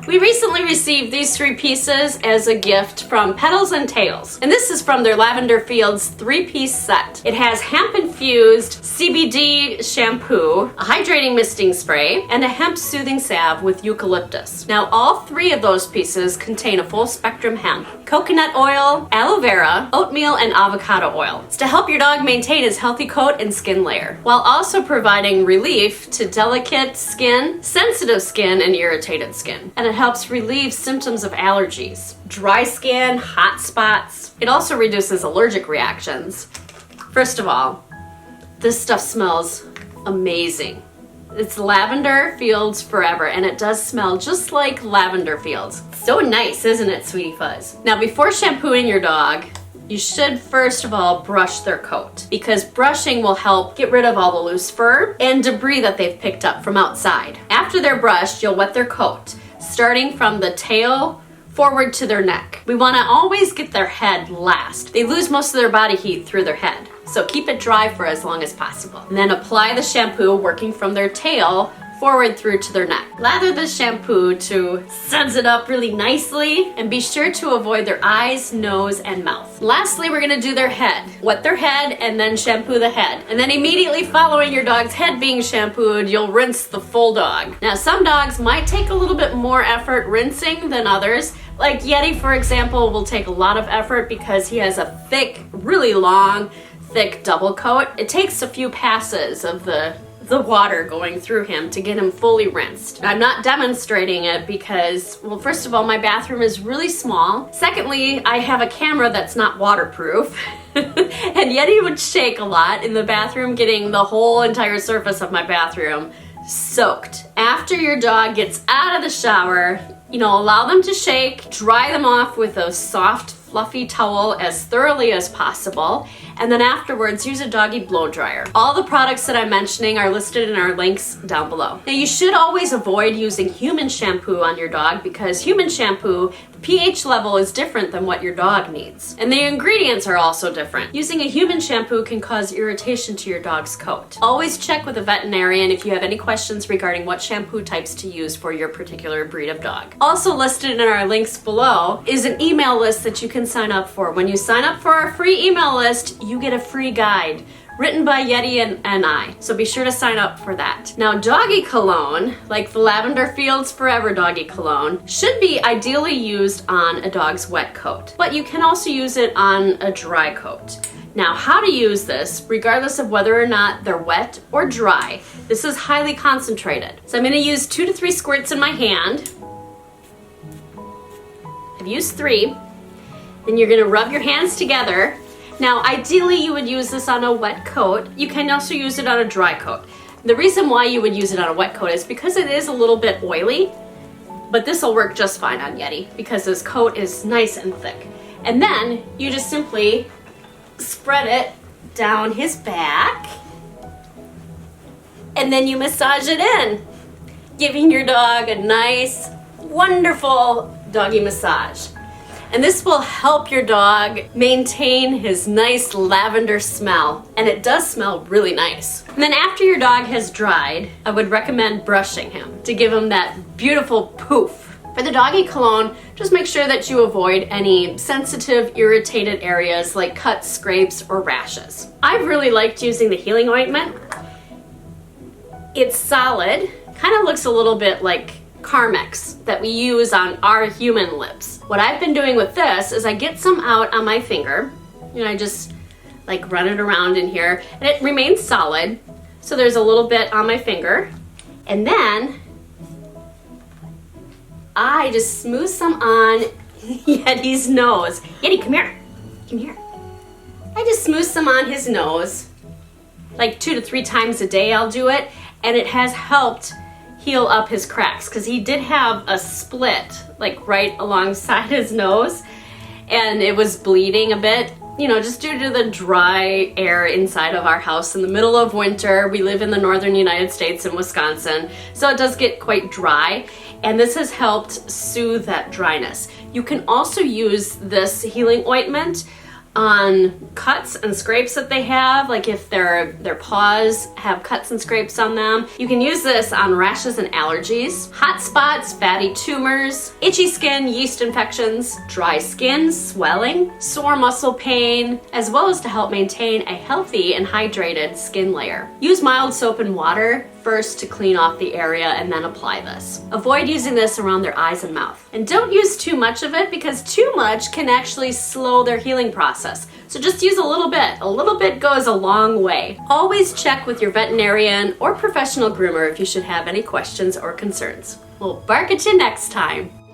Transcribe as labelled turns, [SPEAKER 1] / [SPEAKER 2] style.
[SPEAKER 1] We recently received these 3 pieces as a gift from Petals and Tails, and this is from their Lavender Fields 3-piece set. It has hemp-infused CBD shampoo, a hydrating misting spray, and a hemp soothing salve with eucalyptus. Now, all 3 of those pieces contain a full-spectrum hemp, coconut oil, aloe vera, oatmeal, and avocado oil. It's to help your dog maintain his healthy coat and skin layer, while also providing relief to delicate skin, sensitive skin, and irritated skin. And it helps relieve symptoms of allergies, dry skin, hot spots. It also reduces allergic reactions. First of all, this stuff smells amazing. It's Lavender Fields Forever, and it does smell just like lavender fields. So nice, isn't it, Sweetie Fuzz? Now, before shampooing your dog, you should first of all brush their coat, because brushing will help get rid of all the loose fur and debris that they've picked up from outside. After they're brushed, you'll wet their coat, starting from the tail forward to their neck. We want to always get their head last. They lose most of their body heat through their head, so keep it dry for as long as possible. And then apply the shampoo working from their tail forward through to their neck. Lather the shampoo to suds it up really nicely, and be sure to avoid their eyes, nose, and mouth. Lastly, we're gonna do their head. Wet their head and then shampoo the head. And then immediately following your dog's head being shampooed, you'll rinse the full dog. Now, some dogs might take a little bit more effort rinsing than others. Like Yeti, for example, will take a lot of effort because he has a thick, really long, thick double coat. It takes a few passes of the water going through him to get him fully rinsed. I'm not demonstrating it because, well, first of all, my bathroom is really small. Secondly, I have a camera that's not waterproof. And Yeti would shake a lot in the bathroom, getting the whole entire surface of my bathroom soaked. After your dog gets out of the shower, allow them to shake, dry them off with a soft, fluffy towel as thoroughly as possible, and then afterwards use a doggy blow dryer. All the products that I'm mentioning are listed in our links down below. Now, you should always avoid using human shampoo on your dog, because human shampoo, the pH level is different than what your dog needs. And the ingredients are also different. Using a human shampoo can cause irritation to your dog's coat. Always check with a veterinarian if you have any questions regarding what shampoo types to use for your particular breed of dog. Also listed in our links below is an email list that you can sign up for. When you sign up for our free email list, you get a free guide written by Yeti and I. So be sure to sign up for that. Now, doggy cologne, like the Lavender Fields Forever doggy cologne, should be ideally used on a dog's wet coat, but you can also use it on a dry coat. Now, how to use this, regardless of whether or not they're wet or dry, this is highly concentrated. So I'm gonna use 2 to 3 squirts in my hand. I've used 3. Then you're gonna rub your hands together. Now, ideally, you would use this on a wet coat. You can also use it on a dry coat. The reason why you would use it on a wet coat is because it is a little bit oily, but this will work just fine on Yeti because his coat is nice and thick. And then you just simply spread it down his back, and then you massage it in, giving your dog a nice, wonderful doggy massage. And this will help your dog maintain his nice lavender smell. And it does smell really nice. And then after your dog has dried, I would recommend brushing him to give him that beautiful poof. For the doggy cologne, just make sure that you avoid any sensitive, irritated areas like cuts, scrapes, or rashes. I've really liked using the healing ointment. It's solid, kind of looks a little bit like Carmex that we use on our human lips. What I've been doing with this is I get some out on my finger, I just like run it around in here, and it remains solid. So there's a little bit on my finger, and then I just smooth some on Yeti's nose. Yeti, come here. Come here. I just smooth some on his nose. Like 2 to 3 times a day I'll do it, and it has helped heal up his cracks, because he did have a split like right alongside his nose, and it was bleeding a bit, just due to the dry air inside of our house in the middle of winter. We live in the northern United States in Wisconsin, so it does get quite dry, and this has helped soothe that dryness. You can also use this healing ointment on cuts and scrapes that they have, like if their paws have cuts and scrapes on them. You can use this on rashes and allergies, hot spots, fatty tumors, itchy skin, yeast infections, dry skin, swelling, sore muscle pain, as well as to help maintain a healthy and hydrated skin layer. Use mild soap and water first to clean off the area and then apply this. Avoid using this around their eyes and mouth. And don't use too much of it because too much can actually slow their healing process. So just use a little bit. A little bit goes a long way. Always check with your veterinarian or professional groomer if you should have any questions or concerns. We'll bark at you next time.